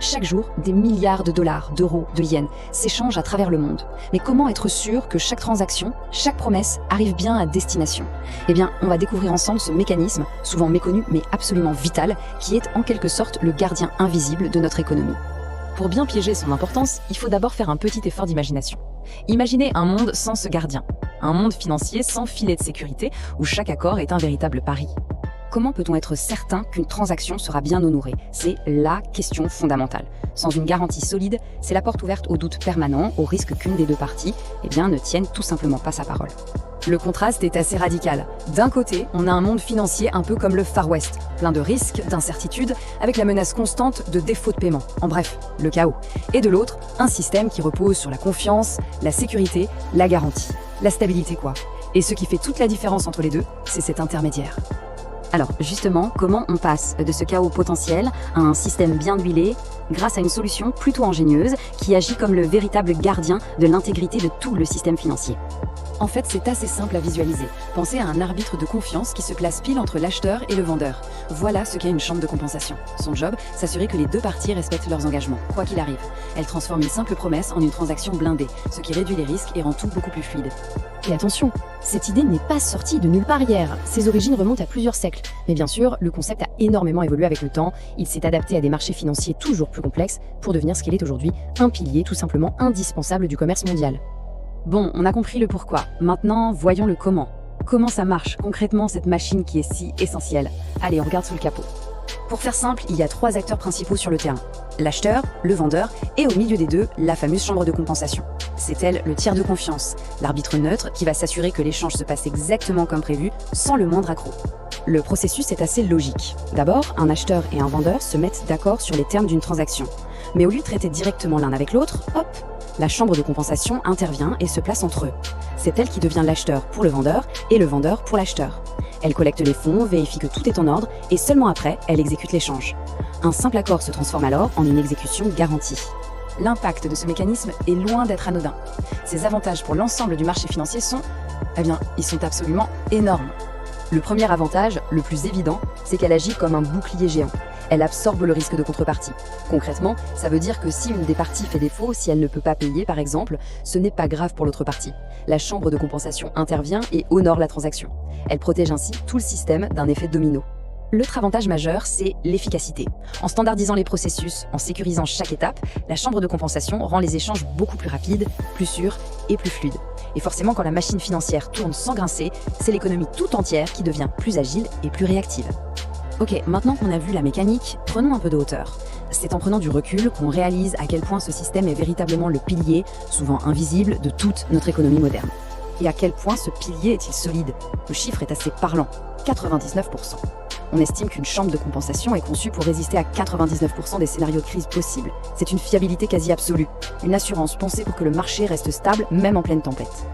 Chaque jour, des milliards de dollars, d'euros, de yens s'échangent à travers le monde. Mais comment être sûr que chaque transaction, chaque promesse arrive bien à destination? Eh bien, on va découvrir ensemble ce mécanisme, souvent méconnu mais absolument vital, qui est en quelque sorte le gardien invisible de notre économie. Pour bien piéger son importance, il faut d'abord faire un petit effort d'imagination. Imaginez un monde sans ce gardien, un monde financier sans filet de sécurité où chaque accord est un véritable pari. Comment peut-on être certain qu'une transaction sera bien honorée? C'est la question fondamentale. Sans une garantie solide, c'est la porte ouverte au doute permanent, au risque qu'une des deux parties ne tienne tout simplement pas sa parole. Le contraste est assez radical. D'un côté, on a un monde financier un peu comme le Far West, plein de risques, d'incertitudes, avec la menace constante de défaut de paiement. En bref, le chaos. Et de l'autre, un système qui repose sur la confiance, la sécurité, la garantie. La stabilité quoi. Et ce qui fait toute la différence entre les deux, c'est cet intermédiaire. Alors justement, comment on passe de ce chaos potentiel à un système bien huilé grâce à une solution plutôt ingénieuse qui agit comme le véritable gardien de l'intégrité de tout le système financier? En fait, c'est assez simple à visualiser. Pensez à un arbitre de confiance qui se place pile entre l'acheteur et le vendeur. Voilà ce qu'est une chambre de compensation. Son job, s'assurer que les deux parties respectent leurs engagements, quoi qu'il arrive. Elle transforme une simple promesse en une transaction blindée, ce qui réduit les risques et rend tout beaucoup plus fluide. Et attention, cette idée n'est pas sortie de nulle part hier. Ses origines remontent à plusieurs siècles. Mais bien sûr, le concept a énormément évolué avec le temps. Il s'est adapté à des marchés financiers toujours plus complexes pour devenir ce qu'il est aujourd'hui, un pilier tout simplement indispensable du commerce mondial. Bon, on a compris le pourquoi. Maintenant, voyons le comment. Comment ça marche concrètement cette machine qui est si essentielle? Allez, on regarde sous le capot. Pour faire simple, il y a trois acteurs principaux sur le terrain. L'acheteur, le vendeur et au milieu des deux, la fameuse chambre de compensation. C'est elle le tiers de confiance, l'arbitre neutre qui va s'assurer que l'échange se passe exactement comme prévu, sans le moindre accroc. Le processus est assez logique. D'abord, un acheteur et un vendeur se mettent d'accord sur les termes d'une transaction. Mais au lieu de traiter directement l'un avec l'autre, hop, la chambre de compensation intervient et se place entre eux. C'est elle qui devient l'acheteur pour le vendeur et le vendeur pour l'acheteur. Elle collecte les fonds, vérifie que tout est en ordre et seulement après, elle exécute l'échange. Un simple accord se transforme alors en une exécution garantie. L'impact de ce mécanisme est loin d'être anodin. Ses avantages pour l'ensemble du marché financier sont, ils sont absolument énormes. Le premier avantage, le plus évident, c'est qu'elle agit comme un bouclier géant. Elle absorbe le risque de contrepartie. Concrètement, ça veut dire que si une des parties fait défaut, si elle ne peut pas payer par exemple, ce n'est pas grave pour l'autre partie. La chambre de compensation intervient et honore la transaction. Elle protège ainsi tout le système d'un effet domino. L'autre avantage majeur, c'est l'efficacité. En standardisant les processus, en sécurisant chaque étape, la chambre de compensation rend les échanges beaucoup plus rapides, plus sûrs et plus fluides. Et forcément, quand la machine financière tourne sans grincer, c'est l'économie tout entière qui devient plus agile et plus réactive. Ok, maintenant qu'on a vu la mécanique, prenons un peu de hauteur. C'est en prenant du recul qu'on réalise à quel point ce système est véritablement le pilier, souvent invisible, de toute notre économie moderne. Et à quel point ce pilier est-il solide? Le chiffre est assez parlant, 99%. On estime qu'une chambre de compensation est conçue pour résister à 99% des scénarios de crise possibles. C'est une fiabilité quasi absolue, une assurance pensée pour que le marché reste stable même en pleine tempête.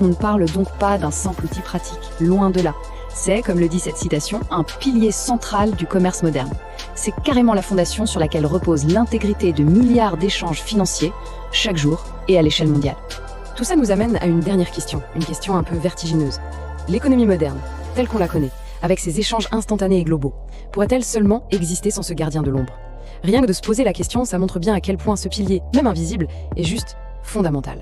On ne parle donc pas d'un simple outil pratique, loin de là. C'est, comme le dit cette citation, un pilier central du commerce moderne. C'est carrément la fondation sur laquelle repose l'intégrité de milliards d'échanges financiers, chaque jour et à l'échelle mondiale. Tout ça nous amène à une dernière question, une question un peu vertigineuse. L'économie moderne, telle qu'on la connaît, avec ses échanges instantanés et globaux, pourrait-elle seulement exister sans ce gardien de l'ombre? Rien que de se poser la question, ça montre bien à quel point ce pilier, même invisible, est juste fondamental.